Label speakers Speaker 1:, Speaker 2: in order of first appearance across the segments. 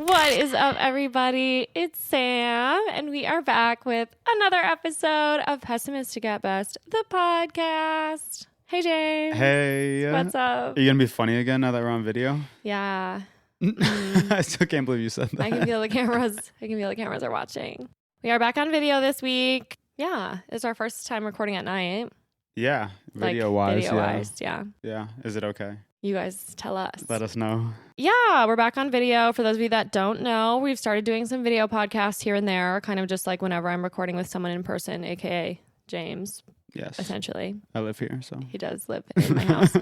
Speaker 1: What is up, everybody? It's Sam, and we are back with another episode of Pessimistic at Best, the podcast. Hey, James.
Speaker 2: Hey.
Speaker 1: What's up?
Speaker 2: Are you going to be funny again now that we're on video?
Speaker 1: Yeah.
Speaker 2: I still can't believe you said that.
Speaker 1: I can feel the cameras. Are watching. We are back on video this week. Yeah. It's our first time recording at night.
Speaker 2: Yeah. Video-wise.
Speaker 1: Yeah.
Speaker 2: Yeah. Is it okay?
Speaker 1: You guys tell us.
Speaker 2: Let us know.
Speaker 1: Yeah, we're back on video. For those of you that don't know, we've started doing some video podcasts here and there, kind of just like whenever I'm recording with someone in person, aka James.
Speaker 2: Yes.
Speaker 1: Essentially.
Speaker 2: I live here, so.
Speaker 1: He does live in my house.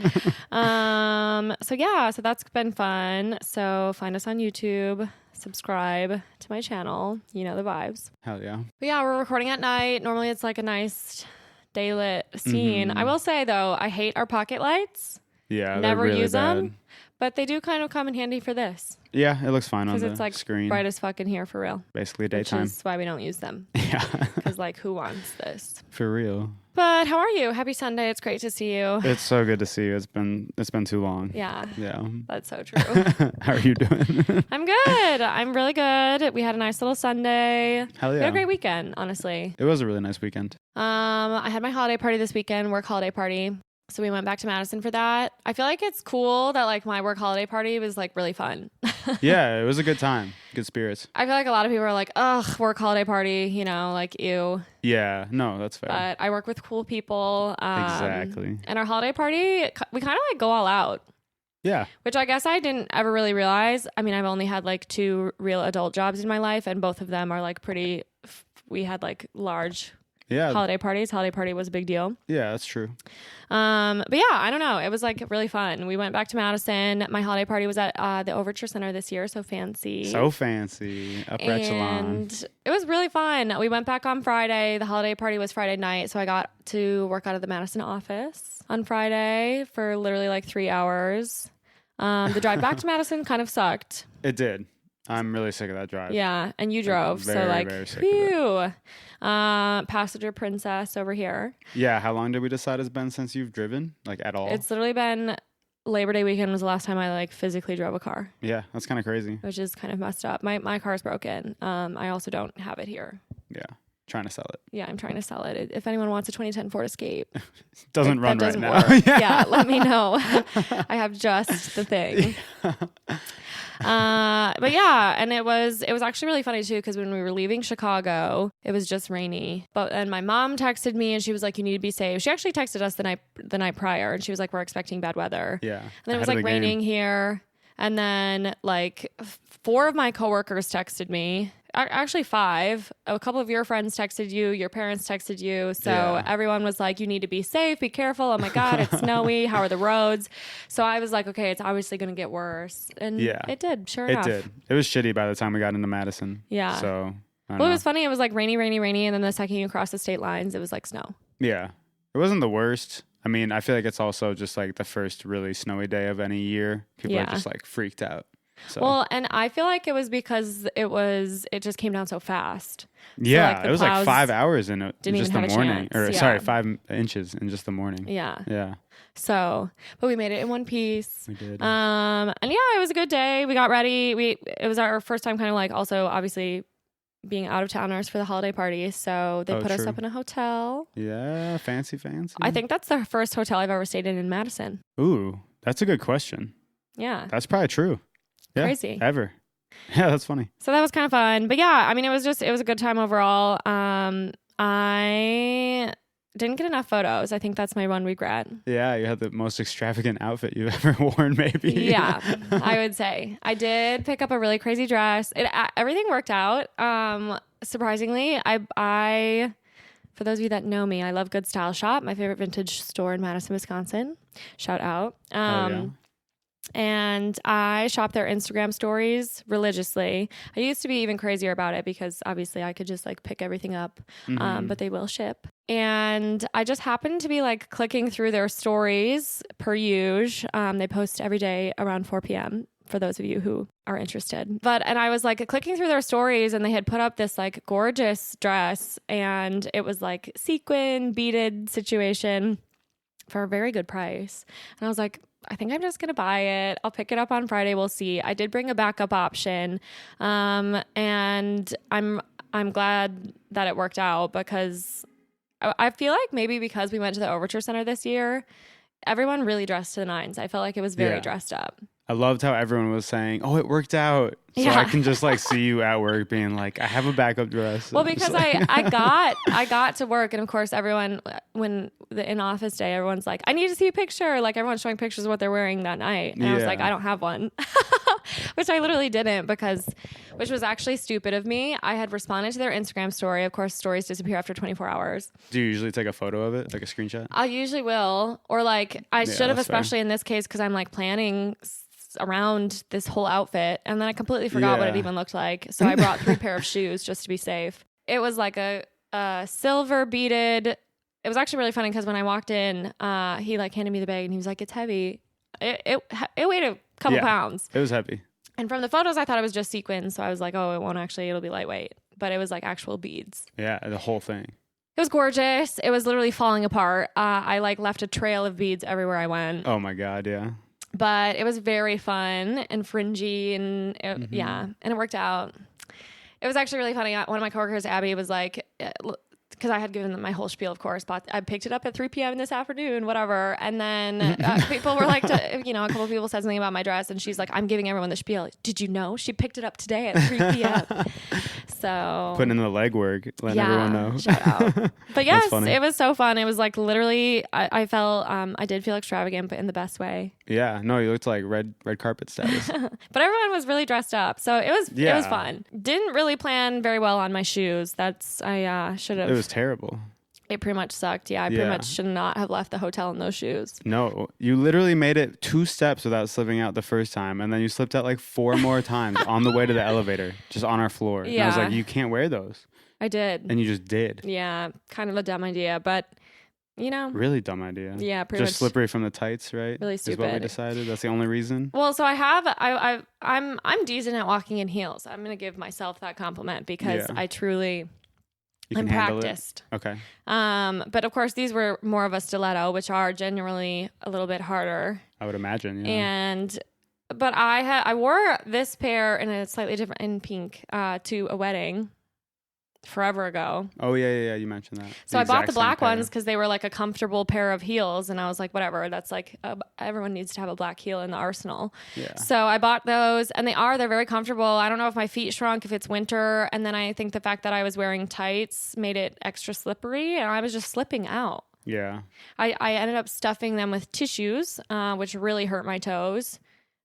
Speaker 1: So that's been fun. So find us on YouTube, subscribe to my channel. You know the vibes.
Speaker 2: Hell yeah.
Speaker 1: But yeah, we're recording at night. Normally it's like a nice daylit scene. I will say though, I hate our pocket lights.
Speaker 2: Yeah,
Speaker 1: never
Speaker 2: really
Speaker 1: use
Speaker 2: bad.
Speaker 1: them, but they do kind of come in handy for this.
Speaker 2: Yeah, it looks fine on the
Speaker 1: Because it's like
Speaker 2: screen.
Speaker 1: bright as fuck in here for real.
Speaker 2: Basically daytime.
Speaker 1: Which is why we don't use them.
Speaker 2: Yeah.
Speaker 1: Because like, who wants this?
Speaker 2: For real.
Speaker 1: But how are you? Happy Sunday. It's great to see you.
Speaker 2: It's so good to see you. It's been too long.
Speaker 1: Yeah.
Speaker 2: Yeah.
Speaker 1: That's so true.
Speaker 2: How are you doing?
Speaker 1: I'm good. I'm really good. We had a nice little Sunday.
Speaker 2: Hell yeah.
Speaker 1: We had a great weekend, honestly.
Speaker 2: It was a really nice weekend.
Speaker 1: I had my holiday party this weekend, work holiday party. So we went back to Madison for that. I feel like it's cool that like my work holiday party was like really fun.
Speaker 2: Yeah, it was a good time. Good spirits.
Speaker 1: I feel like a lot of people are like, ugh, work holiday party, you know, like ew.
Speaker 2: Yeah, no, that's fair.
Speaker 1: But I work with cool people.
Speaker 2: Exactly.
Speaker 1: And our holiday party, we kind of like go all out.
Speaker 2: Yeah.
Speaker 1: Which I guess I didn't ever really realize. I mean, I've only had like 2 real adult jobs in my life, and both of them are like we had like large holiday parties. Holiday party was a big deal.
Speaker 2: Yeah, that's true.
Speaker 1: But yeah, I don't know. It was like really fun. We went back to Madison. My holiday party was at the Overture Center this year. So fancy.
Speaker 2: So fancy. Upper echelon.
Speaker 1: And it was really fun. We went back on Friday. The holiday party was Friday night. So I got to work out of the Madison office on Friday for literally like 3 hours. The drive back to Madison kind of sucked.
Speaker 2: It did. I'm really sick of that drive.
Speaker 1: Yeah, and you drove,
Speaker 2: very,
Speaker 1: so like,
Speaker 2: very sick
Speaker 1: phew. Passenger princess over here.
Speaker 2: Yeah, how long did we decide it's been since you've driven? Like at all?
Speaker 1: It's literally been Labor Day weekend was the last time I like physically drove a car.
Speaker 2: Yeah, that's kind of crazy.
Speaker 1: Which is kind of messed up. My car's broken. I also don't have it here.
Speaker 2: Yeah, trying to sell it.
Speaker 1: Yeah, I'm trying to sell it. If anyone wants a 2010 Ford Escape.
Speaker 2: Doesn't run right now.
Speaker 1: Yeah, let me know. I have just the thing. But yeah, and it was actually really funny too, because when we were leaving Chicago, it was just rainy. But then my mom texted me and she was like, "You need to be safe." She actually texted us the night prior, and she was like, "We're expecting bad weather."
Speaker 2: Yeah.
Speaker 1: And then it was like raining here, and then like 4 of my coworkers texted me. Actually 5. A couple of your friends texted you. Your parents texted you. So everyone was like, "You need to be safe. Be careful. Oh my God, it's snowy. How are the roads?" So I was like, okay, it's obviously going to get worse. And it did. Sure enough.
Speaker 2: It did. It was shitty by the time we got into Madison.
Speaker 1: Yeah.
Speaker 2: So,
Speaker 1: it was funny. It was like rainy. And then the second you cross the state lines, it was like snow.
Speaker 2: Yeah. It wasn't the worst. I mean, I feel like it's also just like the first really snowy day of any year. People are just like freaked out. So.
Speaker 1: Well, and I feel like it was because it just came down so fast.
Speaker 2: Yeah,
Speaker 1: so, like,
Speaker 2: it was like 5 hours in just the morning. Sorry, 5 inches in just the morning.
Speaker 1: Yeah.
Speaker 2: Yeah.
Speaker 1: So, but we made it in one piece.
Speaker 2: We did.
Speaker 1: And yeah, it was a good day. We got ready. It was our first time kind of like also obviously being out of towners for the holiday party. So they put us up in a hotel.
Speaker 2: Yeah, fancy.
Speaker 1: I think that's the first hotel I've ever stayed in Madison.
Speaker 2: Ooh, that's a good question.
Speaker 1: Yeah.
Speaker 2: That's probably true. Yeah,
Speaker 1: crazy.
Speaker 2: Ever. Yeah, that's funny.
Speaker 1: So that was kind of fun. But yeah, I mean, it was a good time overall. I didn't get enough photos. I think that's my one regret. Yeah,
Speaker 2: you had the most extravagant outfit you've ever worn, maybe.
Speaker 1: Yeah, I would say. I did pick up a really crazy dress. Everything worked out. Surprisingly, I for those of you that know me, I love Good Style Shop, my favorite vintage store in Madison, Wisconsin. Shout out. And I shop their Instagram stories religiously. I used to be even crazier about it because obviously I could just like pick everything up, but they will ship. And I just happened to be like clicking through their stories per usual. They post every day around 4 p.m. for those of you who are interested. And I was like clicking through their stories, and they had put up this like gorgeous dress, and it was like sequin beaded situation for a very good price. And I was like, I think I'm just going to buy it. I'll pick it up on Friday. We'll see. I did bring a backup option. And I'm glad that it worked out, because I feel like maybe because we went to the Overture Center this year, everyone really dressed to the nines. I felt like it was very dressed up.
Speaker 2: I loved how everyone was saying, "Oh, it worked out." So I can just like see you at work being like, "I have a backup dress."
Speaker 1: Well, because I got to work, and of course everyone, when the in-office day, everyone's like, "I need to see a picture." Like everyone's showing pictures of what they're wearing that night, and I was like, "I don't have one," which I literally didn't, which was actually stupid of me. I had responded to their Instagram story. Of course, stories disappear after 24 hours.
Speaker 2: Do you usually take a photo of it, like a screenshot?
Speaker 1: I usually will, or like I should have, especially in this case, because I'm like planning around this whole outfit, and then I completely forgot what it even looked like, so I brought 3 pair of shoes just to be safe. It was like a silver beaded. It was actually really funny because when I walked in, he like handed me the bag, and he was like, "It's heavy." It weighed a couple pounds.
Speaker 2: It was heavy.
Speaker 1: And from the photos, I thought it was just sequins, so I was like, "Oh, it won't actually. It'll be lightweight." But it was like actual beads. Yeah,
Speaker 2: the whole thing.
Speaker 1: It was gorgeous. It was literally falling apart. I like left a trail of beads everywhere I went.
Speaker 2: Oh my God, yeah.
Speaker 1: But it was very fun and fringy, and and it worked out. It was actually really funny. One of my coworkers, Abby, was like, because I had given them my whole spiel, of course, but I picked it up at 3 p.m. this afternoon, whatever. And then people were like, a couple of people said something about my dress, and she's like, I'm giving everyone the spiel. Did you know? She picked it up today at 3 p.m. So
Speaker 2: putting in the legwork, letting everyone know.
Speaker 1: Shout out. But yes, it was so fun. It was like literally, I felt, I did feel extravagant, but in the best way.
Speaker 2: Yeah, no, you looked like red carpet status.
Speaker 1: But everyone was really dressed up, so it was fun. Didn't really plan very well on my shoes. I should have.
Speaker 2: It was terrible.
Speaker 1: It pretty much sucked. Yeah, I pretty much should not have left the hotel in those shoes.
Speaker 2: No, you literally made it 2 steps without slipping out the first time, and then you slipped out like 4 more times on the way to the elevator, just on our floor. Yeah. And I was like, you can't wear those.
Speaker 1: I did.
Speaker 2: And you just did.
Speaker 1: Yeah, kind of a dumb idea, but really
Speaker 2: dumb idea.
Speaker 1: Yeah, pretty much.
Speaker 2: Just slippery from the tights, right?
Speaker 1: Really stupid.
Speaker 2: Is what we decided. That's the only reason.
Speaker 1: Well, so I'm decent at walking in heels. I'm gonna give myself that compliment because I truly. I'm practiced.
Speaker 2: Okay.
Speaker 1: But of course, these were more of a stiletto, which are generally a little bit harder.
Speaker 2: I would imagine. Yeah.
Speaker 1: But I wore this pair in a slightly different, in pink, to a wedding forever ago.
Speaker 2: Oh yeah, you mentioned that.
Speaker 1: So I bought the black ones because they were like a comfortable pair of heels, and I was like, whatever. That's like everyone needs to have a black heel in the arsenal.
Speaker 2: Yeah.
Speaker 1: So I bought those, and they're very comfortable. I don't know if my feet shrunk, if it's winter, and then I think the fact that I was wearing tights made it extra slippery, and I was just slipping out.
Speaker 2: Yeah.
Speaker 1: I ended up stuffing them with tissues, which really hurt my toes.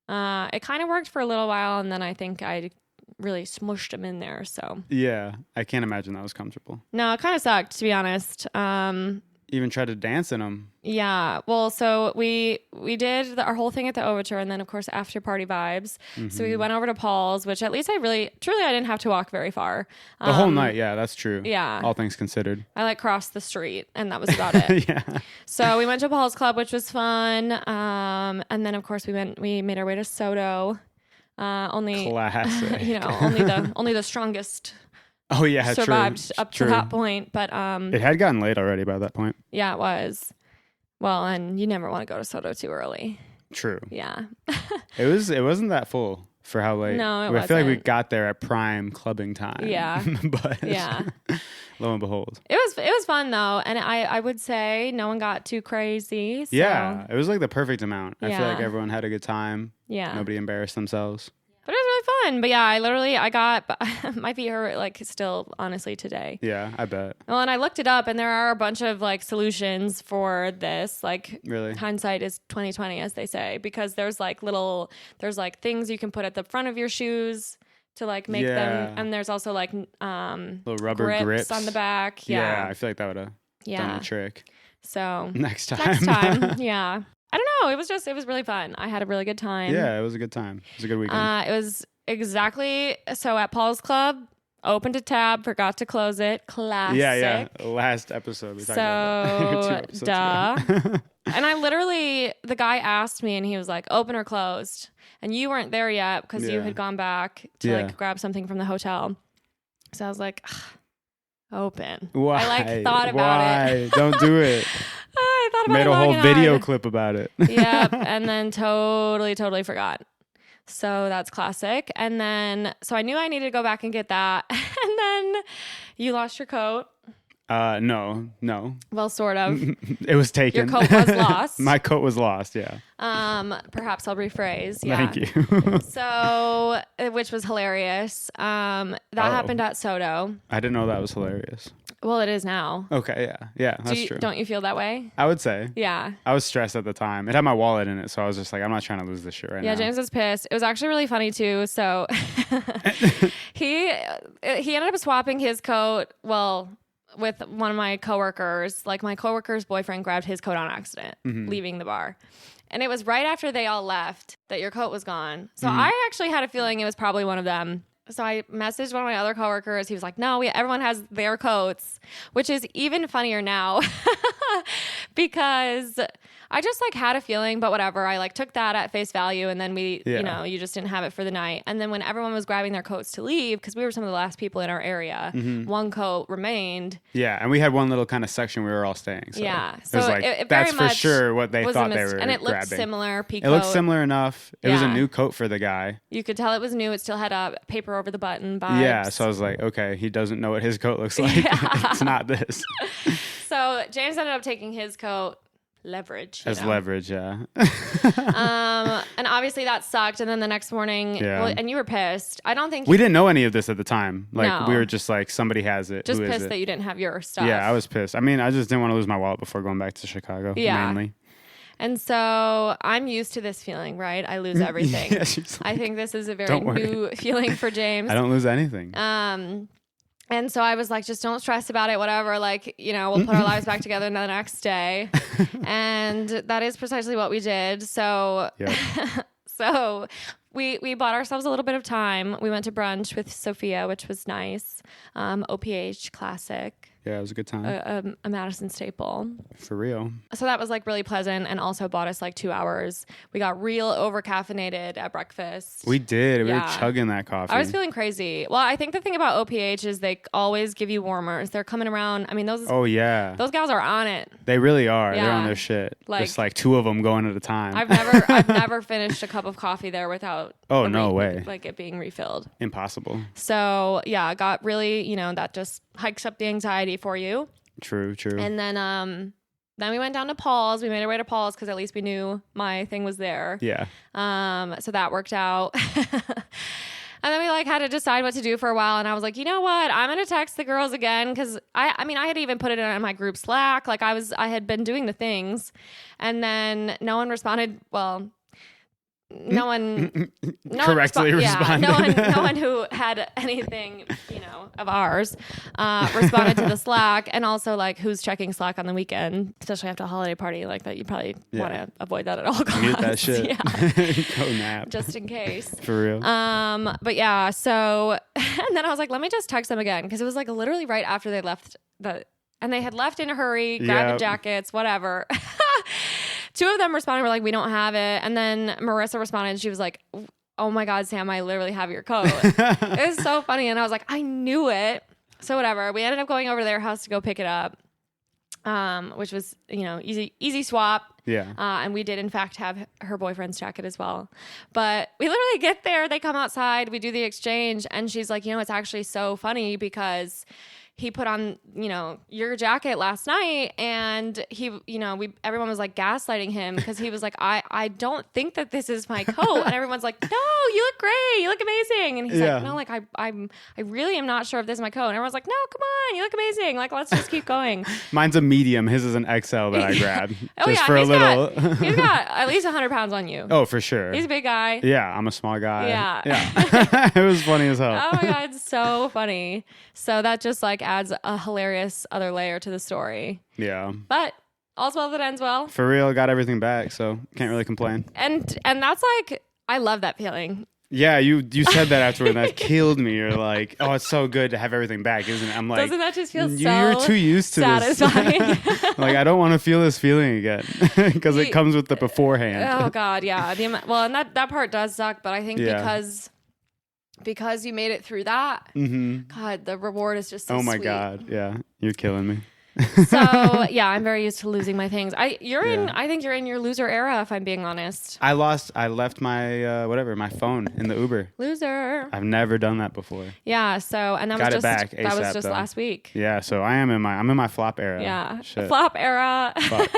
Speaker 1: It kind of worked for a little while, and then I think I really smushed them in there. So
Speaker 2: yeah, I can't imagine that was comfortable.
Speaker 1: No, it kind of sucked, to be honest.
Speaker 2: Even tried to dance in them.
Speaker 1: Yeah. Well, so we did our whole thing at the Overture, and then of course after party vibes. Mm-hmm. So we went over to Paul's, which at least I didn't have to walk very far.
Speaker 2: The whole night. Yeah, that's true.
Speaker 1: Yeah.
Speaker 2: All things considered.
Speaker 1: I crossed the street, and that was about it.
Speaker 2: Yeah.
Speaker 1: So we went to Paul's Club, which was fun. And then of course we made our way to Soto. Only
Speaker 2: classic.
Speaker 1: only the strongest.
Speaker 2: Oh yeah,
Speaker 1: survived up to that point, but
Speaker 2: it had gotten late already by that point.
Speaker 1: Yeah, it was. Well, and you never want to go to Soto too early.
Speaker 2: True.
Speaker 1: Yeah.
Speaker 2: It wasn't that full for how late.
Speaker 1: No, it wasn't.
Speaker 2: I feel like we got there at prime clubbing time.
Speaker 1: Yeah.
Speaker 2: But
Speaker 1: yeah.
Speaker 2: Lo and behold.
Speaker 1: It was fun though, and I would say no one got too crazy. So.
Speaker 2: Yeah, it was like the perfect amount. I feel like everyone had a good time.
Speaker 1: Yeah.
Speaker 2: Nobody embarrassed themselves.
Speaker 1: But it was really fun. But yeah, I got my feet hurt still honestly today.
Speaker 2: Yeah, I bet.
Speaker 1: Well, and I looked it up, and there are a bunch of solutions for this.
Speaker 2: Really?
Speaker 1: Hindsight is 20/20, as they say, because there's things you can put at the front of your shoes to make them, and there's also
Speaker 2: little rubber grips
Speaker 1: on the back.
Speaker 2: Yeah, I feel like that would have done a trick.
Speaker 1: So
Speaker 2: next time,
Speaker 1: yeah. I don't know. It was really fun. I had a really good time.
Speaker 2: Yeah, it was a good time. It was a good weekend.
Speaker 1: It was exactly so at Paul's Club. Opened a tab, forgot to close it. Classic.
Speaker 2: Yeah. Last episode we talked about that.
Speaker 1: Duh. And I literally, the guy asked me and he was like, open or closed? And you weren't there yet because you had gone back to like grab something from the hotel. So I was like, open.
Speaker 2: Why?
Speaker 1: I like thought about it.
Speaker 2: Don't do it.
Speaker 1: I thought about
Speaker 2: Made
Speaker 1: it.
Speaker 2: a whole video clip about it.
Speaker 1: Yep. And then totally forgot. So that's classic. And then, so I knew I needed to go back and get that. And then you lost your coat.
Speaker 2: No.
Speaker 1: Well, sort of.
Speaker 2: It was taken.
Speaker 1: Your coat was lost.
Speaker 2: My coat was lost, yeah.
Speaker 1: Perhaps I'll rephrase. Yeah.
Speaker 2: Thank you.
Speaker 1: So, which was hilarious. That happened at Soto.
Speaker 2: I didn't know that was hilarious.
Speaker 1: Well, it is now.
Speaker 2: Okay, yeah, that's true.
Speaker 1: Don't you feel that way?
Speaker 2: I would say.
Speaker 1: Yeah.
Speaker 2: I was stressed at the time. It had my wallet in it, so I was just like, I'm not trying to lose this shit right now.
Speaker 1: Yeah, James was pissed. It was actually really funny too. So he ended up swapping his coat. Well, with one of my coworkers. Like my coworker's boyfriend grabbed his coat on accident, leaving the bar. And it was right after they all left that your coat was gone. So I actually had a feeling it was probably one of them. So I messaged one of my other coworkers. He was like, no, everyone has their coats, which is even funnier now because I just like had a feeling, but whatever. I like took that at face value. And then you just didn't have it for the night. And then when everyone was grabbing their coats to leave, because we were some of the last people in our area, one coat remained.
Speaker 2: Yeah. And we had one little kind of section we were all staying. So
Speaker 1: yeah.
Speaker 2: So it was like, that's for sure what they thought they were
Speaker 1: and it looked
Speaker 2: grabbing.
Speaker 1: Similar.
Speaker 2: It looked similar enough. It was a new coat for the guy.
Speaker 1: You could tell it was new. It still had a paper over the button vibes.
Speaker 2: Yeah. So I was like, okay, he doesn't know what his coat looks like. It's not this.
Speaker 1: So James ended up taking his coat. Leverage.
Speaker 2: As leverage, yeah.
Speaker 1: And obviously that sucked. And then the next morning, and you were pissed. I don't think
Speaker 2: we didn't know any of this at the time. Like
Speaker 1: No.
Speaker 2: we were just like, somebody has it.
Speaker 1: Just
Speaker 2: Who is
Speaker 1: pissed
Speaker 2: it?
Speaker 1: that you didn't have your stuff.
Speaker 2: Yeah, I was pissed. I mean, I just didn't want to lose my wallet before going back to Chicago.
Speaker 1: Yeah.
Speaker 2: Mainly.
Speaker 1: And so I'm used to this feeling, right? I lose everything.
Speaker 2: Yeah, she's like,
Speaker 1: I think this is a very new feeling for James.
Speaker 2: I don't lose anything.
Speaker 1: And so I was like, just don't stress about it, whatever. Like, we'll put our lives back together the next day. And that is precisely what we did. So, so we bought ourselves a little bit of time. We went to brunch with Sophia, which was nice. OPH classic.
Speaker 2: Yeah, it was a good time.
Speaker 1: A Madison staple.
Speaker 2: For real.
Speaker 1: So that was like really pleasant and also bought us like 2 hours. We got real over caffeinated at breakfast.
Speaker 2: We did. We were chugging that coffee.
Speaker 1: I was feeling crazy. Well, I think the thing about OPH is they always give you warmers. They're coming around. I mean, those gals are on it.
Speaker 2: They really are.
Speaker 1: Yeah.
Speaker 2: They're on their shit.
Speaker 1: Like,
Speaker 2: just like 2 of them going at a time.
Speaker 1: I've never finished a cup of coffee there without
Speaker 2: no way.
Speaker 1: Like it being refilled.
Speaker 2: Impossible.
Speaker 1: So yeah, got really, that just hikes up the anxiety for you.
Speaker 2: True. And
Speaker 1: then we went down to Paul's. We made our way to Paul's because at least we knew my thing was there.
Speaker 2: Yeah.
Speaker 1: So that worked out. And then we like had to decide what to do for a while. And I was like, you know what? I'm going to text the girls again. Because I had even put it in my group Slack. Like I had been doing the things. And then no one responded. Well, no one
Speaker 2: correctly responded.
Speaker 1: No one who had anything, of ours, responded to the Slack. And also like who's checking Slack on the weekend, especially after a holiday party like that. You probably want to avoid that at all costs.
Speaker 2: Mute that shit.
Speaker 1: Yeah.
Speaker 2: Go nap.
Speaker 1: Just in case.
Speaker 2: For real.
Speaker 1: But yeah, so, and then I was like, let me just text them again. Cause it was like literally right after they left and they had left in a hurry, grabbing jackets, whatever. 2 of them responded, were like, we don't have it. And then Marissa responded, she was like, oh my God, Sam, I literally have your coat. It was so funny. And I was like, I knew it. So whatever. We ended up going over to their house to go pick it up, which was, easy swap.
Speaker 2: Yeah.
Speaker 1: And we did, in fact, have her boyfriend's jacket as well. But we literally get there, they come outside, we do the exchange. And she's like, it's actually so funny because he put on, your jacket last night and he, everyone was like gaslighting him because he was like, I don't think that this is my coat. And everyone's like, no, you look great. You look amazing. And he's like, no, like I really am not sure if this is my coat. And everyone's like, no, come on. You look amazing. Like, let's just keep going.
Speaker 2: Mine's a medium. His is an XL that I grabbed. For
Speaker 1: he's got at least 100 pounds on you.
Speaker 2: Oh, for sure.
Speaker 1: He's a big guy.
Speaker 2: Yeah. I'm a small guy.
Speaker 1: Yeah.
Speaker 2: It was funny as hell.
Speaker 1: Oh my God. So funny. So that just like adds a hilarious other layer to the story.
Speaker 2: Yeah.
Speaker 1: But all's well that ends well.
Speaker 2: For real, got everything back, so can't really complain.
Speaker 1: And that's like, I love that feeling.
Speaker 2: Yeah, you said that afterward. That killed me. You're like, oh, it's so good to have everything back, isn't it? I'm like,
Speaker 1: doesn't that just feel
Speaker 2: you're too used to
Speaker 1: satisfying?
Speaker 2: this. Like, I don't want to feel this feeling again because it comes with the beforehand.
Speaker 1: Oh God, yeah. Well, and that part does suck, but I think because you made it through that, God, the reward is just so
Speaker 2: oh my
Speaker 1: sweet.
Speaker 2: God, yeah, you're killing me.
Speaker 1: So yeah, I'm very used to losing my things. I think you're in your loser era, if I'm being honest.
Speaker 2: I left my my phone in the Uber.
Speaker 1: Loser.
Speaker 2: I've never done that before.
Speaker 1: Yeah. So and that
Speaker 2: Got
Speaker 1: was
Speaker 2: it back
Speaker 1: that was
Speaker 2: ASAP,
Speaker 1: just
Speaker 2: though.
Speaker 1: last week.
Speaker 2: Yeah. So I'm in my flop era.
Speaker 1: Yeah.
Speaker 2: Shit.
Speaker 1: Flop era.
Speaker 2: Fuck.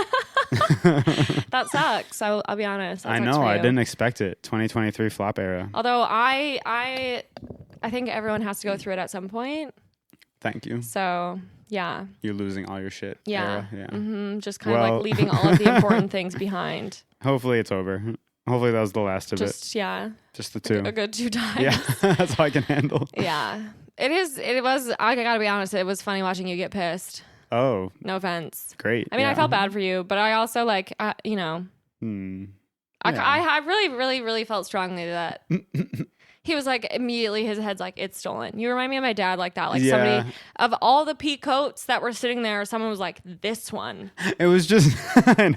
Speaker 1: That sucks. I'll be honest.
Speaker 2: I know. I didn't expect it. 2023 flop era.
Speaker 1: Although I think everyone has to go through it at some point.
Speaker 2: Thank you.
Speaker 1: So yeah.
Speaker 2: You're losing all your shit.
Speaker 1: Yeah.
Speaker 2: Era. Yeah.
Speaker 1: Mm-hmm. Just kind of like leaving all of the important things behind.
Speaker 2: Hopefully it's over. Hopefully that was the last of it.
Speaker 1: Yeah.
Speaker 2: Just the two.
Speaker 1: A good 2 times.
Speaker 2: Yeah. That's all I can handle.
Speaker 1: Yeah. It was, I gotta be honest, it was funny watching you get pissed.
Speaker 2: Oh.
Speaker 1: No offense.
Speaker 2: Great.
Speaker 1: I mean,
Speaker 2: yeah.
Speaker 1: I felt bad for you, but I also like, you know, I really, really, really felt strongly that he was like, immediately his head's like, it's stolen. You remind me of my dad like that. Like somebody, of all the pea coats that were sitting there, someone was like, this one.
Speaker 2: It was just, I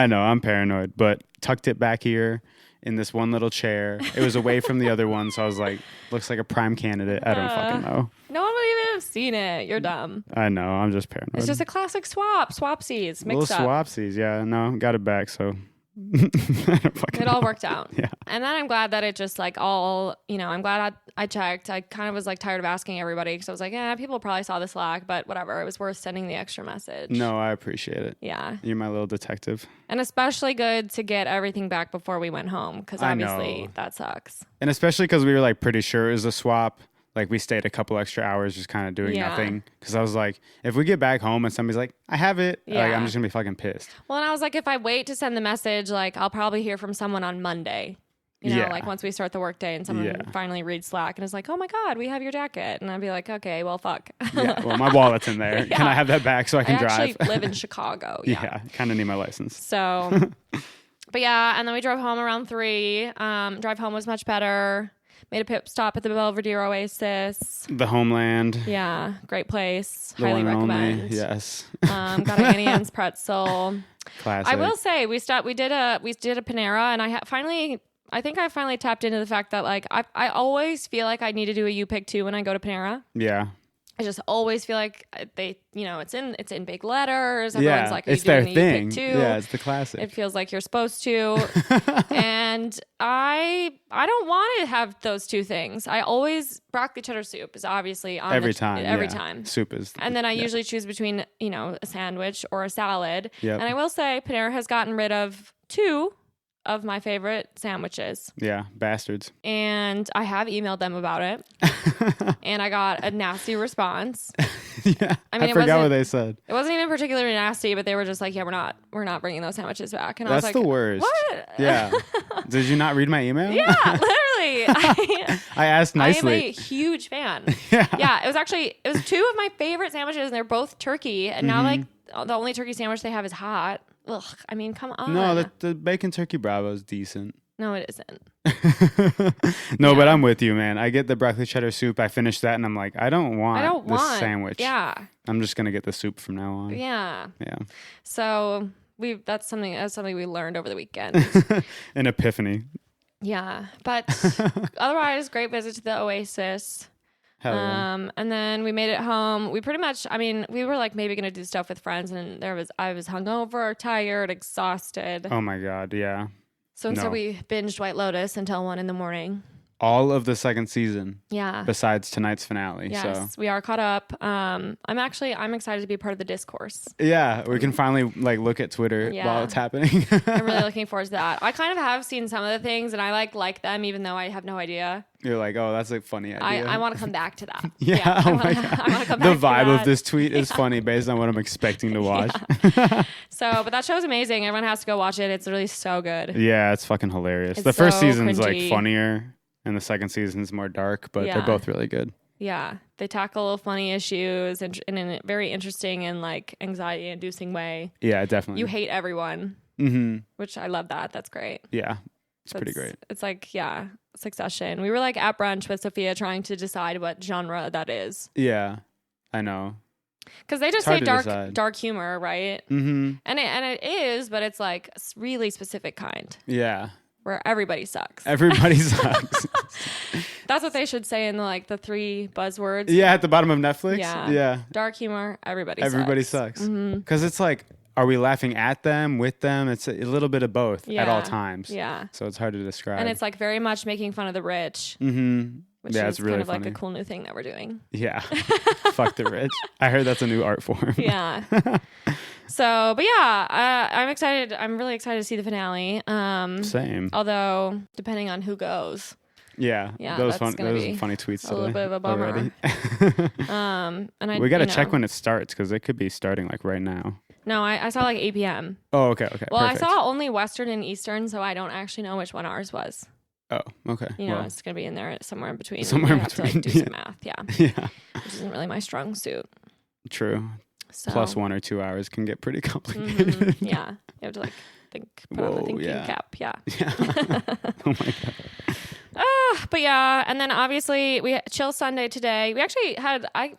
Speaker 2: know, I'm paranoid, but tucked it back here in this one little chair. It was away from the other one, so I was like, looks like a prime candidate. I don't fucking know.
Speaker 1: No one would even have seen it. You're dumb.
Speaker 2: I know, I'm just paranoid.
Speaker 1: It's just a classic swapsies mixed up.
Speaker 2: Little swapsies, yeah. No, got it back, so.
Speaker 1: It all worked out.
Speaker 2: Yeah.
Speaker 1: And then I'm glad that it just like all, I'm glad I checked. I kind of was like tired of asking everybody because I was like, people probably saw the Slack, but whatever. It was worth sending the extra message.
Speaker 2: No, I appreciate it.
Speaker 1: Yeah.
Speaker 2: You're my little detective.
Speaker 1: And especially good to get everything back before we went home because obviously that sucks.
Speaker 2: And especially because we were like pretty sure it was a swap. Like we stayed a couple extra hours just kind of doing nothing. Because I was like, if we get back home and somebody's like, I have it, like, I'm just going to be fucking pissed.
Speaker 1: Well, and I was like, if I wait to send the message, like I'll probably hear from someone on Monday. Like once we start the workday and someone finally reads Slack and is like, oh my God, we have your jacket. And I'd be like, okay, well, fuck.
Speaker 2: Yeah, well, my wallet's in there. Yeah. Can I have that back so I can drive?
Speaker 1: I actually live in Chicago.
Speaker 2: Yeah, kind of need my license.
Speaker 1: So, but yeah, and then we drove home around 3. Drive home was much better. Made a pit stop at the Belvedere Oasis.
Speaker 2: The Homeland.
Speaker 1: Yeah, great place.
Speaker 2: The
Speaker 1: Highly recommend.
Speaker 2: Only. Yes.
Speaker 1: Got a Annie Ann's pretzel.
Speaker 2: Classic.
Speaker 1: I will say we did a Panera, and I think I finally tapped into the fact that like I always feel like I need to do a you pick too when I go to Panera.
Speaker 2: Yeah.
Speaker 1: I just always feel like they, it's in big letters. Everyone's like,
Speaker 2: it's their thing.
Speaker 1: You pick too?
Speaker 2: Yeah, it's the classic.
Speaker 1: It feels like you're supposed to. And I don't want to have those two things. I always, broccoli cheddar soup is obviously on
Speaker 2: every time.
Speaker 1: Every time.
Speaker 2: Soup is.
Speaker 1: And then I usually choose between, a sandwich or a salad.
Speaker 2: Yep.
Speaker 1: And I will say Panera has gotten rid of 2 of my favorite sandwiches.
Speaker 2: Yeah, bastards.
Speaker 1: And I have emailed them about it. And I got a nasty response.
Speaker 2: Yeah. I forgot what they said.
Speaker 1: It wasn't even particularly nasty, but they were just like, yeah, we're not bringing those sandwiches back. And
Speaker 2: That's
Speaker 1: I was like,
Speaker 2: the worst.
Speaker 1: What?
Speaker 2: Yeah. Did you not read my email?
Speaker 1: Yeah, literally.
Speaker 2: I asked nicely.
Speaker 1: I am a huge fan. Yeah. It was 2 of my favorite sandwiches, and they're both turkey. And now like the only turkey sandwich they have is hot. Ugh, I mean, come on.
Speaker 2: No, the bacon turkey bravo is decent.
Speaker 1: No, it isn't.
Speaker 2: No, but I'm with you, man. I get the broccoli cheddar soup. I finished that, and I'm like, I don't want this sandwich.
Speaker 1: Yeah.
Speaker 2: I'm just gonna get the soup from now on.
Speaker 1: Yeah.
Speaker 2: Yeah.
Speaker 1: So that's something we learned over the weekend.
Speaker 2: An epiphany.
Speaker 1: Yeah, but otherwise, great visit to the Oasis.
Speaker 2: Hell yeah.
Speaker 1: And then we made it home. We pretty much, we were like maybe gonna do stuff with friends, and I was hungover, tired, exhausted.
Speaker 2: Oh my God, yeah.
Speaker 1: So instead we binged White Lotus until 1 a.m.
Speaker 2: All of the second season.
Speaker 1: Yeah.
Speaker 2: Besides tonight's finale.
Speaker 1: Yes,
Speaker 2: so.
Speaker 1: we are caught up. I'm excited to be part of the discourse.
Speaker 2: Yeah, we can finally like look at Twitter while it's happening.
Speaker 1: I'm really looking forward to that. I kind of have seen some of the things, and I like them, even though I have no idea.
Speaker 2: You're like, oh, that's a funny idea.
Speaker 1: I want to come back to that.
Speaker 2: Yeah. Oh my God.
Speaker 1: I want to come
Speaker 2: the
Speaker 1: back
Speaker 2: vibe of this tweet is funny based on what I'm expecting to watch.
Speaker 1: So, but that show's amazing. Everyone has to go watch it. It's really so good.
Speaker 2: Yeah, it's fucking hilarious.
Speaker 1: It's
Speaker 2: the first
Speaker 1: so
Speaker 2: season's
Speaker 1: cringy.
Speaker 2: like funnier, and the second season's more dark, but they're both really good.
Speaker 1: Yeah, they tackle funny issues in a very interesting and like anxiety-inducing way.
Speaker 2: Yeah, definitely.
Speaker 1: You hate everyone, which I love that. That's great.
Speaker 2: Yeah. It's pretty great.
Speaker 1: It's like, yeah, Succession. We were like at brunch with Sophia trying to decide what genre that is.
Speaker 2: Yeah, I know.
Speaker 1: Because they just say dark humor, right?
Speaker 2: Mm-hmm.
Speaker 1: And it is, but it's like a really specific kind.
Speaker 2: Yeah.
Speaker 1: Where everybody sucks.
Speaker 2: Everybody sucks.
Speaker 1: That's what they should say in the 3 buzzwords.
Speaker 2: Yeah, at the bottom of Netflix.
Speaker 1: Yeah.
Speaker 2: Yeah.
Speaker 1: Dark humor, everybody
Speaker 2: sucks.
Speaker 1: Mm-hmm.
Speaker 2: Because it's like, are we laughing at them, with them? It's a little bit of both at all times.
Speaker 1: Yeah.
Speaker 2: So it's hard to describe.
Speaker 1: And it's like very much making fun of the rich.
Speaker 2: Mm-hmm.
Speaker 1: Which
Speaker 2: is
Speaker 1: really kind of
Speaker 2: funny.
Speaker 1: like a cool new thing that we're doing.
Speaker 2: Yeah. Fuck the rich. I heard that's a new art form.
Speaker 1: Yeah. So, but yeah, I'm excited. I'm really excited to see the finale.
Speaker 2: Same.
Speaker 1: Although, depending on who goes.
Speaker 2: Yeah. Those funny tweets today.
Speaker 1: A little bit of a bummer.
Speaker 2: And we got to check when it starts because it could be starting like right now.
Speaker 1: No, I saw like 8 p.m.
Speaker 2: Oh, okay.
Speaker 1: Well,
Speaker 2: perfect.
Speaker 1: I saw only Western and Eastern, so I don't actually know which one ours was.
Speaker 2: Oh, okay.
Speaker 1: It's going to be in there somewhere in between.
Speaker 2: Somewhere in
Speaker 1: have
Speaker 2: between.
Speaker 1: To like do some math. Yeah.
Speaker 2: Yeah.
Speaker 1: Which isn't really my strong suit.
Speaker 2: True.
Speaker 1: So.
Speaker 2: Plus 1 or 2 hours can get pretty complicated.
Speaker 1: Mm-hmm. Yeah. You have to like put on the thinking cap. Yeah.
Speaker 2: Yeah. Oh my God.
Speaker 1: But yeah. And then obviously we chill Sunday today. We actually had, I'm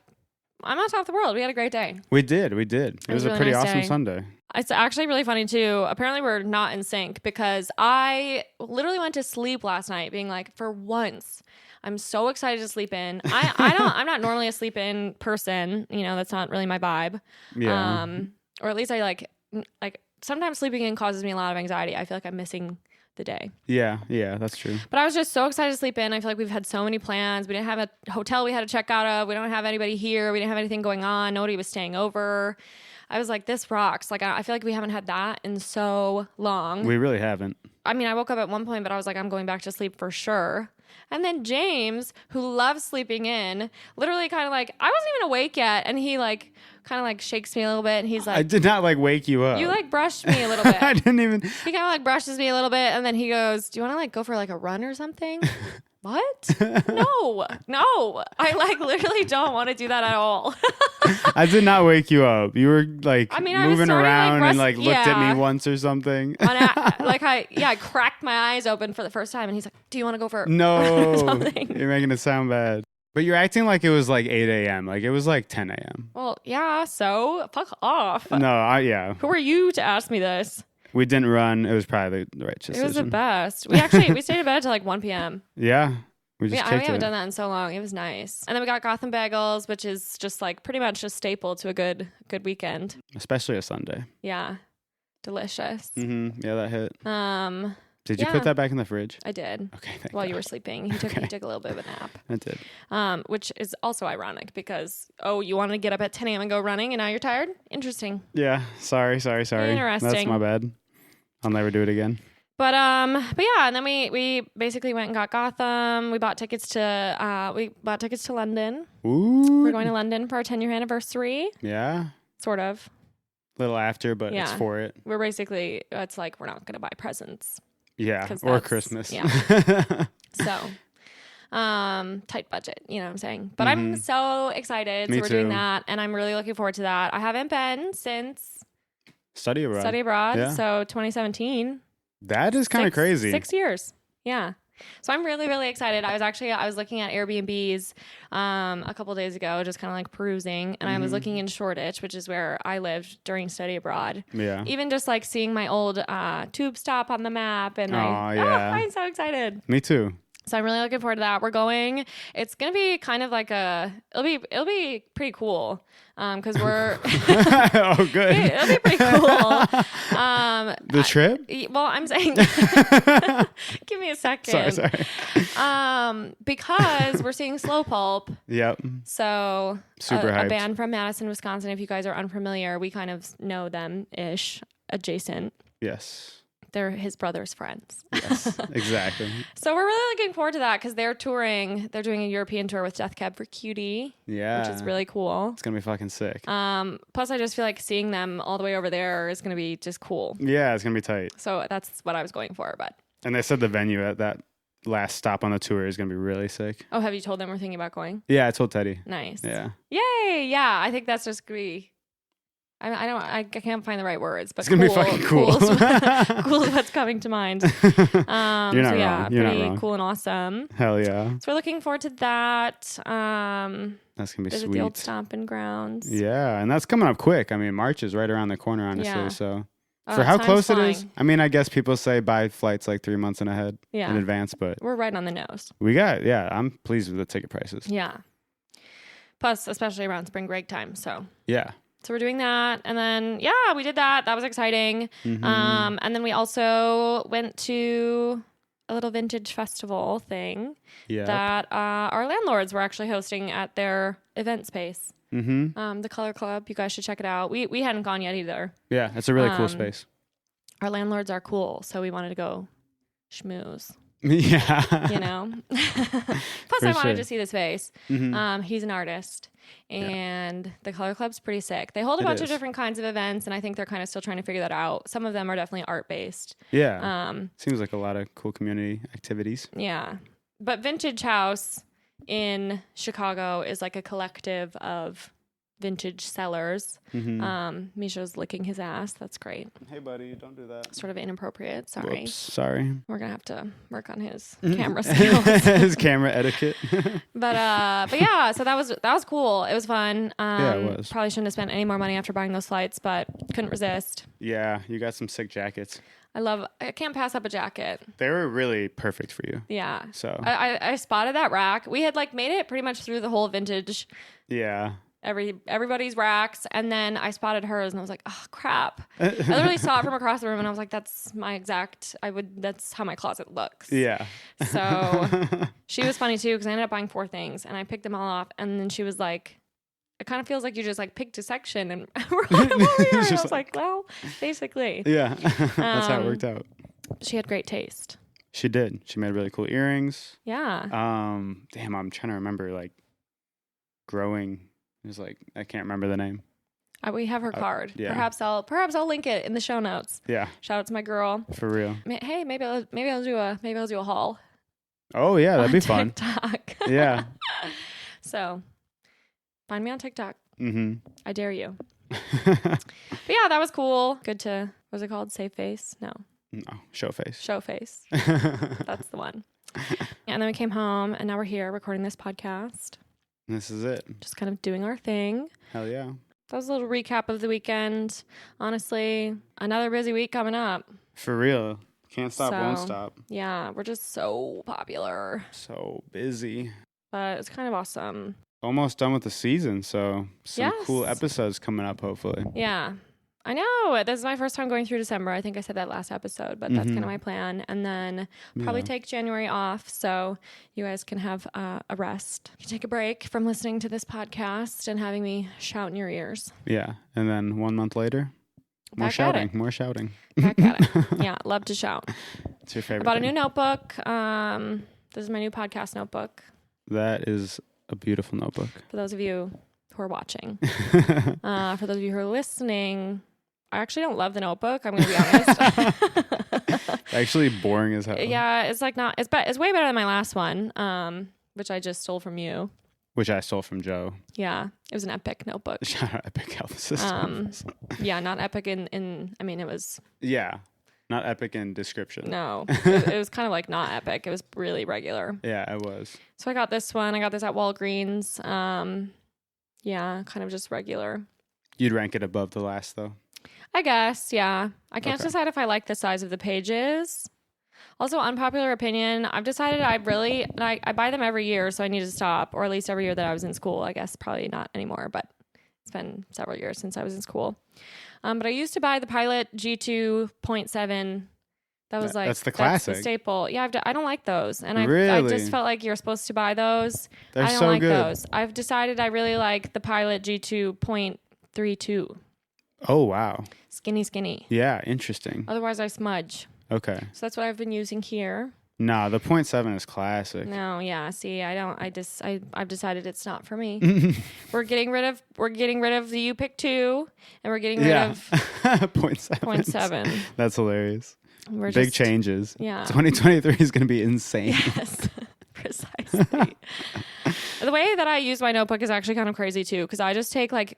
Speaker 1: on top of the world. We had a great day.
Speaker 2: We did. It was a
Speaker 1: really
Speaker 2: pretty
Speaker 1: nice
Speaker 2: awesome
Speaker 1: day.
Speaker 2: Sunday.
Speaker 1: It's actually really funny too. Apparently we're not in sync because I literally went to sleep last night being like, for once, I'm so excited to sleep in. I'm not normally a sleep in person. That's not really my vibe.
Speaker 2: Yeah.
Speaker 1: Or at least I like sometimes sleeping in causes me a lot of anxiety. I feel like I'm missing the day.
Speaker 2: Yeah, that's true.
Speaker 1: But I was just so excited to sleep in. I feel like we've had so many plans. We didn't have a hotel we had to check out of. We don't have anybody here. We didn't have anything going on. Nobody was staying over. I was like, this rocks. Like, I feel like we haven't had that in so long.
Speaker 2: We really haven't.
Speaker 1: I mean, I woke up at one point, but I was like, I'm going back to sleep for sure. And then James, who loves sleeping in, literally kind of like, I wasn't even awake yet. And he like kind of like shakes me a little bit. And he's like,
Speaker 2: I did not like wake you up.
Speaker 1: You like brushed me a little bit.
Speaker 2: I didn't even.
Speaker 1: He kind of like brushes me a little bit. And then he goes, do you want to like go for like a run or something? What? No. I like literally don't want to do that at all.
Speaker 2: I did not wake you up. You were like moving around and like looked at me once or something.
Speaker 1: I cracked my eyes open for the first time and he's like, do you want to go for something?
Speaker 2: You're making it sound bad. But you're acting like it was like 8 a.m. Like it was like 10 a.m.
Speaker 1: Well, yeah, so fuck off.
Speaker 2: No, yeah.
Speaker 1: Who are you to ask me this?
Speaker 2: We didn't run. It was probably the right decision.
Speaker 1: It was the best. We stayed in bed till like 1 p.m.
Speaker 2: Yeah. We
Speaker 1: haven't done that in so long. It was nice. And then we got Gotham bagels, which is just like pretty much a staple to a good weekend.
Speaker 2: Especially a Sunday.
Speaker 1: Yeah. Delicious.
Speaker 2: Mm-hmm. Yeah, that hit. Did you put that back in the fridge?
Speaker 1: I did.
Speaker 2: Okay.
Speaker 1: While you were sleeping. He took a little bit of a nap.
Speaker 2: I did.
Speaker 1: Which is also ironic because, you wanted to get up at 10 a.m. and go running and now you're tired? Interesting.
Speaker 2: Yeah. Sorry.
Speaker 1: Interesting.
Speaker 2: That's my bad. I'll never do it again.
Speaker 1: But yeah, and then we basically went and got Gotham. We bought tickets to London.
Speaker 2: Ooh.
Speaker 1: We're going to London for our 10-year anniversary.
Speaker 2: Yeah.
Speaker 1: Sort of.
Speaker 2: A little after, but it's for it.
Speaker 1: We're basically, it's like we're not going to buy presents.
Speaker 2: Yeah, or Christmas.
Speaker 1: Yeah. So, tight budget, you know what I'm saying? But I'm so excited.
Speaker 2: Me
Speaker 1: we're
Speaker 2: too.
Speaker 1: doing that, and I'm really looking forward to that. I haven't been since
Speaker 2: Study abroad. Yeah.
Speaker 1: So 2017.
Speaker 2: That is kind of crazy.
Speaker 1: 6 years. Yeah. So I'm really, really excited. I was looking at Airbnbs a couple days ago, just kind of like perusing, and I was looking in Shoreditch, which is where I lived during study abroad.
Speaker 2: Yeah.
Speaker 1: Even just like seeing my old tube stop on the map, and I'm so excited.
Speaker 2: Me too.
Speaker 1: So I'm really looking forward to that. We're going. It's gonna be kind of like it'll be pretty cool. Because we're
Speaker 2: oh good.
Speaker 1: It'll be pretty cool.
Speaker 2: The trip?
Speaker 1: Well, I'm saying give me a second.
Speaker 2: Sorry.
Speaker 1: Because we're seeing Slow Pulp.
Speaker 2: Yep.
Speaker 1: So
Speaker 2: super
Speaker 1: a
Speaker 2: hyped.
Speaker 1: band from Madison, Wisconsin. If you guys are unfamiliar, we kind of know them ish, adjacent.
Speaker 2: Yes.
Speaker 1: They're his brother's friends.
Speaker 2: Yes, exactly.
Speaker 1: So we're really looking forward to that because they're touring. They're doing a European tour with Death Cab for Cutie.
Speaker 2: Yeah.
Speaker 1: Which is really cool.
Speaker 2: It's going to be fucking sick.
Speaker 1: Plus, I just feel like seeing them all the way over there is going to be just cool.
Speaker 2: Yeah, it's going to be tight.
Speaker 1: So that's what I was going for.
Speaker 2: And they said the venue at that last stop on the tour is going to be really sick.
Speaker 1: Oh, have you told them we're thinking about going?
Speaker 2: Yeah, I told Teddy.
Speaker 1: Nice.
Speaker 2: Yeah.
Speaker 1: Yay. Yeah, I think that's just going to be I can't find the right words, but
Speaker 2: it's gonna be fucking cool.
Speaker 1: Cool is what's coming to mind.
Speaker 2: You're not
Speaker 1: so
Speaker 2: wrong. You're not
Speaker 1: pretty
Speaker 2: wrong.
Speaker 1: cool and awesome.
Speaker 2: Hell yeah.
Speaker 1: So we're looking forward to that.
Speaker 2: That's gonna be
Speaker 1: visit
Speaker 2: sweet.
Speaker 1: the old stomping grounds.
Speaker 2: Yeah, and that's coming up quick. I mean, March is right around the corner, honestly.
Speaker 1: Yeah.
Speaker 2: So for how
Speaker 1: time's
Speaker 2: close it is,
Speaker 1: flying.
Speaker 2: I mean, I guess people say buy flights like 3 months in advance, but
Speaker 1: We're right on the nose.
Speaker 2: I'm pleased with the ticket prices.
Speaker 1: Yeah. Plus, especially around spring break time. So
Speaker 2: Yeah.
Speaker 1: we're doing that. And then, we did that. That was exciting.
Speaker 2: Mhm.
Speaker 1: And then we also went to a little vintage festival thing
Speaker 2: Yeah.
Speaker 1: that our landlords were actually hosting at their event space.
Speaker 2: Mm-hmm.
Speaker 1: The Color Club. You guys should check it out. We hadn't gone yet either.
Speaker 2: Yeah, it's a really cool space.
Speaker 1: Our landlords are cool, so we wanted to go schmooze.
Speaker 2: Yeah.
Speaker 1: You know. Plus, I wanted to see this face.
Speaker 2: Mhm.
Speaker 1: He's an artist, and the Color Club's pretty sick. They hold a bunch of different kinds of events, and I think they're kind of still trying to figure that out. Some of them are definitely art based.
Speaker 2: Yeah. Seems like a lot of cool community activities.
Speaker 1: Yeah, but Vintage House in Chicago is like a collective of vintage sellers. Misha's licking his ass. That's great.
Speaker 2: Hey, buddy, don't do that.
Speaker 1: Sort of inappropriate. Sorry.
Speaker 2: Whoops, sorry.
Speaker 1: We're gonna have to work on his camera skills.
Speaker 2: His camera etiquette.
Speaker 1: But yeah, so that was cool. It was fun.
Speaker 2: It was.
Speaker 1: Probably shouldn't have spent any more money after buying those flights, but couldn't resist.
Speaker 2: Yeah, you got some sick jackets.
Speaker 1: I can't pass up a jacket.
Speaker 2: They were really perfect for you.
Speaker 1: Yeah.
Speaker 2: So
Speaker 1: I spotted that rack. We had like made it pretty much through the whole vintage.
Speaker 2: Yeah.
Speaker 1: Everybody's racks, and then I spotted hers, and I was like, "Oh crap!" I literally saw it from across the room, and I was like, "That's my exact. That's how my closet looks."
Speaker 2: Yeah.
Speaker 1: So she was funny too because I ended up buying 4 things, and I picked them all off, and then she was like, "It kind of feels like you just like picked a section and we're over here." And I was like, "Well, basically."
Speaker 2: Yeah. That's how it worked out.
Speaker 1: She had great taste.
Speaker 2: She did. She made really cool earrings.
Speaker 1: Yeah.
Speaker 2: Damn, I'm trying to remember like growing. It was like I can't remember the name.
Speaker 1: We have her card.
Speaker 2: Yeah.
Speaker 1: Perhaps I'll link it in the show notes.
Speaker 2: Yeah.
Speaker 1: Shout out to my girl.
Speaker 2: For real.
Speaker 1: Hey, maybe I'll do a haul.
Speaker 2: Oh yeah, that'd be fun.
Speaker 1: TikTok.
Speaker 2: Yeah.
Speaker 1: So, find me on TikTok.
Speaker 2: Mm-hmm.
Speaker 1: I dare you. But yeah, that was cool. Good to what's it called? Save face? No.
Speaker 2: Show face.
Speaker 1: Show face. That's the one. And then we came home, and now we're here recording this podcast.
Speaker 2: This is it.
Speaker 1: Just kind of doing our thing.
Speaker 2: Hell yeah.
Speaker 1: That was a little recap of the weekend. Honestly, another busy week coming up.
Speaker 2: For real. Can't stop, won't
Speaker 1: So,
Speaker 2: stop.
Speaker 1: Yeah, we're just so popular.
Speaker 2: So busy.
Speaker 1: But it's kind of awesome.
Speaker 2: Almost done with the season, so some cool
Speaker 1: Yes.
Speaker 2: episodes coming up, hopefully.
Speaker 1: Yeah. I know. This is my first time going through December. I think I said that last episode, but that's kind of my plan. And then probably take January off so you guys can have a rest. You can take a break from listening to this podcast and having me shout in your ears.
Speaker 2: Yeah. And then 1 month later, more
Speaker 1: Back at
Speaker 2: shouting.
Speaker 1: it.
Speaker 2: More shouting.
Speaker 1: Back at it. Yeah, love to shout.
Speaker 2: It's your favorite
Speaker 1: I bought a
Speaker 2: thing.
Speaker 1: new notebook. This is my new podcast notebook.
Speaker 2: That is a beautiful notebook.
Speaker 1: For those of you who are watching. For those of you who are listening, I actually don't love the notebook. I'm going to be honest.
Speaker 2: Actually boring as hell.
Speaker 1: Yeah, it's like not. It's way better than my last one, which I just stole from you.
Speaker 2: Which I stole from Joe.
Speaker 1: Yeah, it was an Epic notebook.
Speaker 2: Shout out Epic Health Systems.
Speaker 1: Yeah, not Epic in. I mean, it was.
Speaker 2: Yeah, not Epic in description.
Speaker 1: No, it was kind of like not Epic. It was really regular.
Speaker 2: Yeah, it was.
Speaker 1: So I got this one. I got this at Walgreens. Yeah, kind of just regular.
Speaker 2: You'd rank it above the last though.
Speaker 1: I guess, yeah. I can't decide if I like the size of the pages. Also, unpopular opinion, I've decided I buy them every year, so I need to stop, or at least every year that I was in school. I guess probably not anymore, but it's been several years since I was in school. But I used to buy the Pilot G2.7. That was
Speaker 2: that's the classic.
Speaker 1: That's the staple. Yeah, I don't like those. And I
Speaker 2: Really?
Speaker 1: just felt like you're supposed to buy those.
Speaker 2: They're
Speaker 1: I don't
Speaker 2: so
Speaker 1: like
Speaker 2: good.
Speaker 1: those. I've decided I really like the Pilot G2.32.
Speaker 2: Oh wow.
Speaker 1: Skinny.
Speaker 2: Yeah, interesting.
Speaker 1: Otherwise, I smudge.
Speaker 2: Okay.
Speaker 1: So that's what I've been using here.
Speaker 2: Nah, the 0.7 is classic.
Speaker 1: No, yeah. See, I've decided it's not for me. We're getting rid of the U pick 2, and we're getting rid of
Speaker 2: 0.7.
Speaker 1: 0.7.
Speaker 2: That's hilarious.
Speaker 1: We're
Speaker 2: Big
Speaker 1: just,
Speaker 2: changes.
Speaker 1: Yeah.
Speaker 2: 2023 is going to be insane.
Speaker 1: Yes. Precisely. The way that I use my notebook is actually kind of crazy too, because I just take like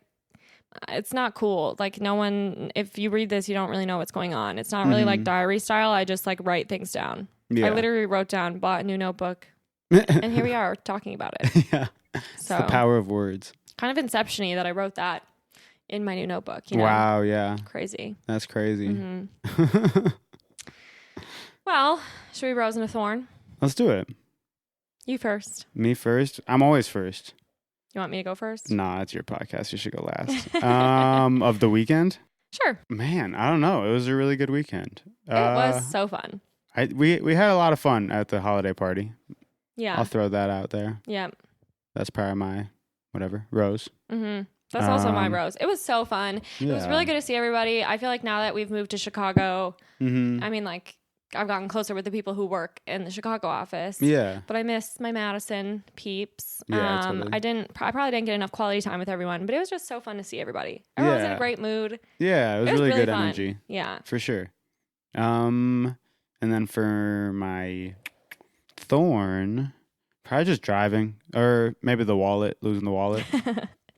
Speaker 1: it's not cool. Like no one, if you read this, you don't really know what's going on. It's not really like diary style. I just like write things down.
Speaker 2: Yeah.
Speaker 1: I literally wrote down, bought a new notebook, and here we are talking about it.
Speaker 2: Yeah.
Speaker 1: So
Speaker 2: the power of words.
Speaker 1: Kind of inception-y that I wrote that in my new notebook. You know?
Speaker 2: Wow. Yeah.
Speaker 1: Crazy.
Speaker 2: That's crazy.
Speaker 1: Mm-hmm. Well, should we rose and a thorn?
Speaker 2: Let's do it.
Speaker 1: You first.
Speaker 2: Me first? I'm always first.
Speaker 1: You want me to go first?
Speaker 2: Nah, it's your podcast. You should go last. Of the weekend?
Speaker 1: Sure.
Speaker 2: Man, I don't know. It was a really good weekend.
Speaker 1: It was so fun.
Speaker 2: We had a lot of fun at the holiday party.
Speaker 1: Yeah.
Speaker 2: I'll throw that out there.
Speaker 1: Yeah.
Speaker 2: That's probably my, whatever, rose.
Speaker 1: Mm-hmm. That's also my rose. It was so fun. Yeah. It was really good to see everybody. I feel like now that we've moved to Chicago, I mean, like, I've gotten closer with the people who work in the Chicago office.
Speaker 2: Yeah.
Speaker 1: But I miss my Madison peeps.
Speaker 2: Yeah, totally.
Speaker 1: I probably didn't get enough quality time with everyone, but it was just so fun to see everybody. Everyone was in a great mood.
Speaker 2: Yeah, it was really good
Speaker 1: fun.
Speaker 2: energy.
Speaker 1: Yeah.
Speaker 2: For sure. And then for my thorn, probably just driving, or maybe losing the wallet.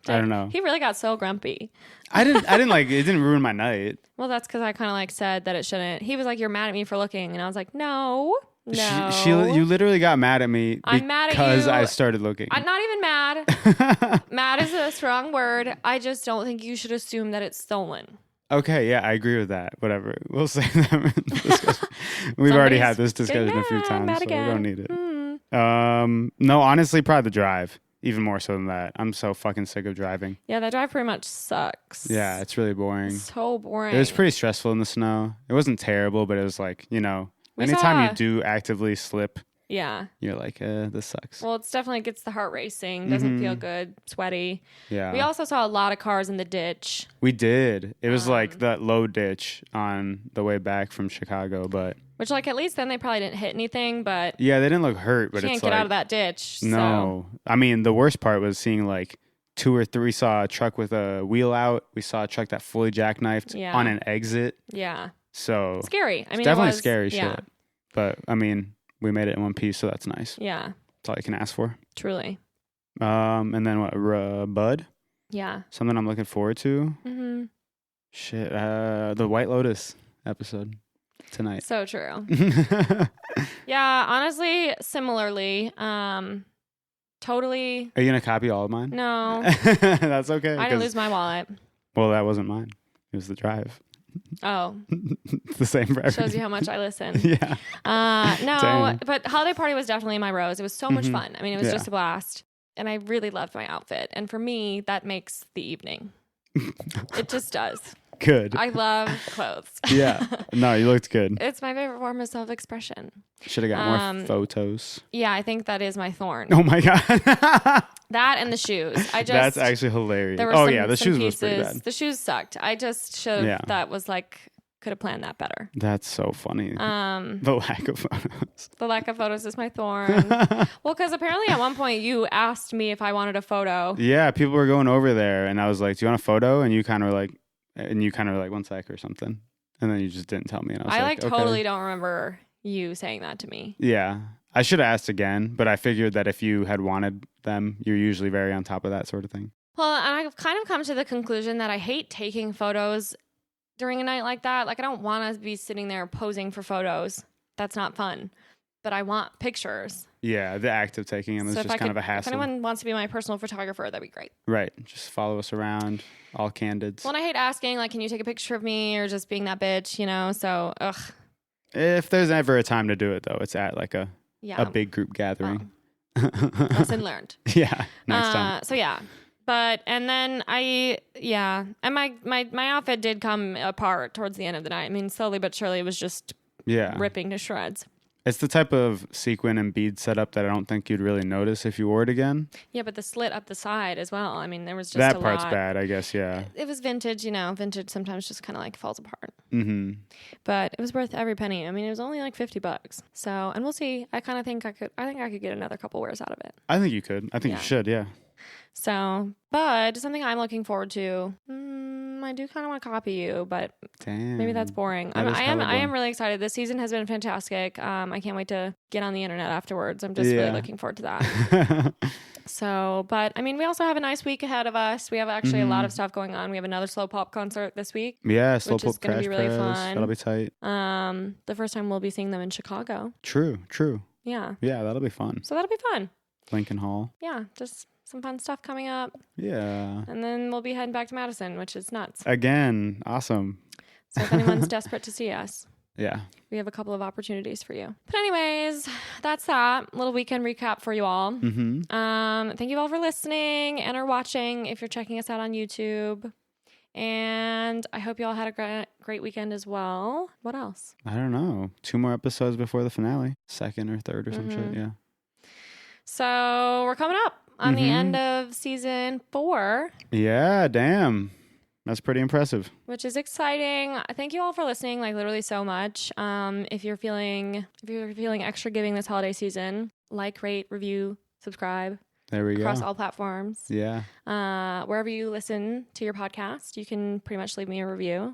Speaker 2: I don't know.
Speaker 1: He really got so grumpy.
Speaker 2: I didn't like it. Didn't ruin my night.
Speaker 1: Well, that's because I kind of like said that it shouldn't. He was like, "You're mad at me for looking," and I was like, "No, no."
Speaker 2: You literally got mad at me
Speaker 1: I'm mad at
Speaker 2: because
Speaker 1: you.
Speaker 2: I started looking.
Speaker 1: I'm not even mad. Mad is a strong word. I just don't think you should assume that it's stolen.
Speaker 2: Okay, yeah, I agree with that. Whatever. We'll say that. We've already had this discussion a few times, so we don't need it. No, honestly, probably the drive. Even more so than that. I'm so fucking sick of driving.
Speaker 1: Yeah, that drive pretty much sucks.
Speaker 2: Yeah, it's really boring.
Speaker 1: So boring.
Speaker 2: It was pretty stressful in the snow. It wasn't terrible, but it was like, anytime you do actively slip, you're like, this sucks.
Speaker 1: Well, it's definitely gets the heart racing. Doesn't feel good. Sweaty.
Speaker 2: Yeah.
Speaker 1: We also saw a lot of cars in the ditch.
Speaker 2: We did. It was like that low ditch on the way back from Chicago, but...
Speaker 1: Which, like, at least then they probably didn't hit anything, but...
Speaker 2: Yeah, they didn't look hurt, but it's like...
Speaker 1: You can't get out of that ditch,
Speaker 2: No.
Speaker 1: So.
Speaker 2: I mean, the worst part was seeing, like, 2 or 3 saw a truck with a wheel out. We saw a truck that fully jackknifed on an exit.
Speaker 1: Yeah.
Speaker 2: So...
Speaker 1: Scary. I mean,
Speaker 2: definitely
Speaker 1: it was,
Speaker 2: scary shit. But, I mean, we made it in one piece, so that's nice.
Speaker 1: Yeah.
Speaker 2: That's all you can ask for.
Speaker 1: Truly.
Speaker 2: And then what? Bud?
Speaker 1: Yeah.
Speaker 2: Something I'm looking forward to?
Speaker 1: Mm-hmm.
Speaker 2: Shit. The White Lotus episode. Tonight.
Speaker 1: So true. Yeah, honestly, similarly, totally.
Speaker 2: Are you gonna copy all of mine?
Speaker 1: No.
Speaker 2: That's okay.
Speaker 1: I didn't lose my wallet.
Speaker 2: Well, that wasn't mine. It was the drive.
Speaker 1: Oh.
Speaker 2: It's the same for everyone.
Speaker 1: Shows you how much I listen.
Speaker 2: Yeah.
Speaker 1: No,
Speaker 2: Dang.
Speaker 1: but holiday party was definitely my rose. It was so much fun. I mean, it was just a blast. And I really loved my outfit. And for me, that makes the evening. It just does.
Speaker 2: Good.
Speaker 1: I love clothes.
Speaker 2: Yeah. No, you looked good.
Speaker 1: It's my favorite form of self-expression.
Speaker 2: Should have got more photos.
Speaker 1: Yeah, I think that is my thorn.
Speaker 2: Oh my God.
Speaker 1: That and the shoes.
Speaker 2: That's actually hilarious. The shoes was pretty bad.
Speaker 1: The shoes sucked. I just should have, that was like, could have planned that better.
Speaker 2: That's so funny. The lack of photos.
Speaker 1: The lack of photos is my thorn. Well, because apparently at one point you asked me if I wanted a photo.
Speaker 2: Yeah, people were going over there and I was like, do you want a photo? And you kind of were like, 1 sec or something. And then you just didn't tell me. And I was
Speaker 1: totally don't remember you saying that to me.
Speaker 2: Yeah. I should have asked again, but I figured that if you had wanted them, you're usually very on top of that sort of thing.
Speaker 1: Well, and I've kind of come to the conclusion that I hate taking photos during a night like that. Like, I don't want to be sitting there posing for photos. That's not fun. But I want pictures.
Speaker 2: Yeah, the act of taking them is just kind of a hassle.
Speaker 1: If anyone wants to be my personal photographer, that'd be great.
Speaker 2: Right. Just follow us around, all candid.
Speaker 1: Well, and I hate asking, like, can you take a picture of me or just being that bitch, So, ugh.
Speaker 2: If there's ever a time to do it, though, it's at like a big group gathering.
Speaker 1: Oh. Lesson learned.
Speaker 2: Yeah, next time.
Speaker 1: So, yeah. But, and then and my outfit did come apart towards the end of the night. I mean, slowly but surely it was just ripping to shreds.
Speaker 2: It's the type of sequin and bead setup that I don't think you'd really notice if you wore it again.
Speaker 1: Yeah, but the slit up the side as well. I mean, there was just
Speaker 2: that part's bad, I guess, yeah.
Speaker 1: It was vintage, Vintage sometimes just kind of like falls apart.
Speaker 2: Mm-hmm.
Speaker 1: But it was worth every penny. I mean, it was only like $50. So, and we'll see. I think I could get another couple wears out of it.
Speaker 2: I think you could. I think you should, yeah.
Speaker 1: So, but something I'm looking forward to, I do kind of want to copy you, but
Speaker 2: damn,
Speaker 1: maybe that's boring. I am really excited. This season has been fantastic. I can't wait to get on the internet afterwards. I'm just really looking forward to that. So, but I mean, we also have a nice week ahead of us. We have actually a lot of stuff going on. We have another Slow Pop concert this week.
Speaker 2: Yeah, Slow Pop
Speaker 1: which is going to be really fun.
Speaker 2: That'll be tight.
Speaker 1: The first time we'll be seeing them in Chicago.
Speaker 2: True.
Speaker 1: Yeah.
Speaker 2: Yeah, that'll be fun.
Speaker 1: So that'll be fun.
Speaker 2: Lincoln Hall.
Speaker 1: Yeah, just some fun stuff coming up.
Speaker 2: Yeah.
Speaker 1: And then we'll be heading back to Madison, which is nuts.
Speaker 2: Again, awesome.
Speaker 1: So if anyone's desperate to see us.
Speaker 2: Yeah.
Speaker 1: We have a couple of opportunities for you. But anyways, that's that. Little weekend recap for you all. Thank you all for listening and or watching if you're checking us out on YouTube. And I hope you all had a great weekend as well. What else?
Speaker 2: I don't know. 2 more episodes before the finale. 2nd or 3rd or some shit. Yeah.
Speaker 1: So we're coming up on the end of season 4.
Speaker 2: Yeah, damn. That's pretty impressive.
Speaker 1: Which is exciting. Thank you all for listening, like literally so much. If you're feeling extra giving this holiday season, like, rate, review, subscribe.
Speaker 2: There we go.
Speaker 1: Across all platforms.
Speaker 2: Yeah.
Speaker 1: Wherever you listen to your podcast, you can pretty much leave me a review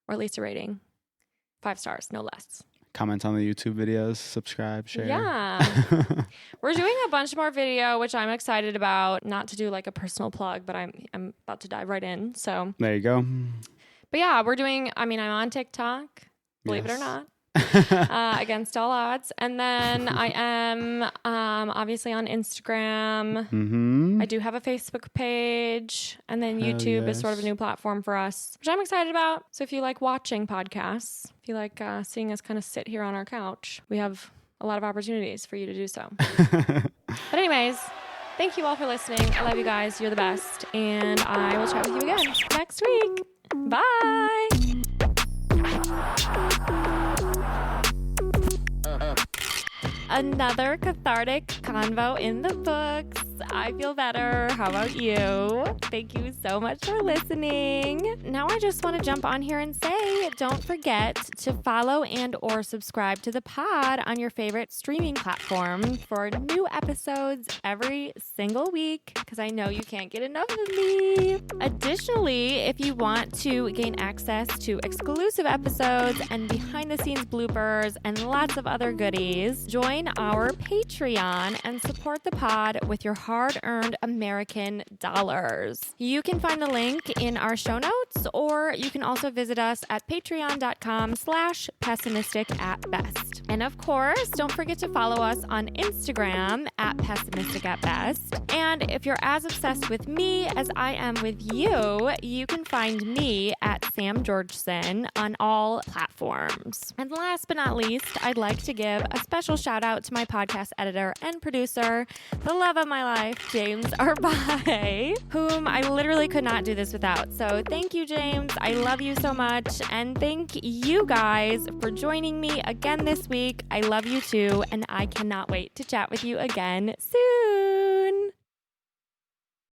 Speaker 1: or at least a rating. 5 stars, no less.
Speaker 2: Comment on the YouTube videos, subscribe, share.
Speaker 1: Yeah. We're doing a bunch more video, which I'm excited about. Not to do like a personal plug, but I'm about to dive right in. So
Speaker 2: there you go.
Speaker 1: But yeah, I'm on TikTok, believe it or not. Against all odds. And then I am obviously on Instagram. I do have a Facebook page. And then YouTube is sort of a new platform for us, which I'm excited about. So if you like watching podcasts, if you like seeing us kind of sit here on our couch, we have a lot of opportunities for you to do so. But anyways, thank you all for listening. I love you guys. You're the best. And I will chat with you again next week. Bye. Another cathartic convo in the books. I feel better. How about you? Thank you so much for listening. Now I just want to jump on here and say, don't forget to follow and or subscribe to the pod on your favorite streaming platform for new episodes every single week, because I know you can't get enough of me. Additionally, if you want to gain access to exclusive episodes and behind the scenes bloopers and lots of other goodies, join our Patreon and support the pod with your hard-earned American dollars. You can find the link in our show notes, or you can also visit us at patreon.com/pessimistic@best. And of course, don't forget to follow us on Instagram at pessimistic@best. And if you're as obsessed with me as I am with you, you can find me at Sam Georgeson on all platforms. And last but not least, I'd like to give a special shout out to my podcast editor and producer, the love of my life, James Arbai, whom I literally could not do this without. So thank you, James. I love you so much. And thank you guys for joining me again this week. I love you too. And I cannot wait to chat with you again soon.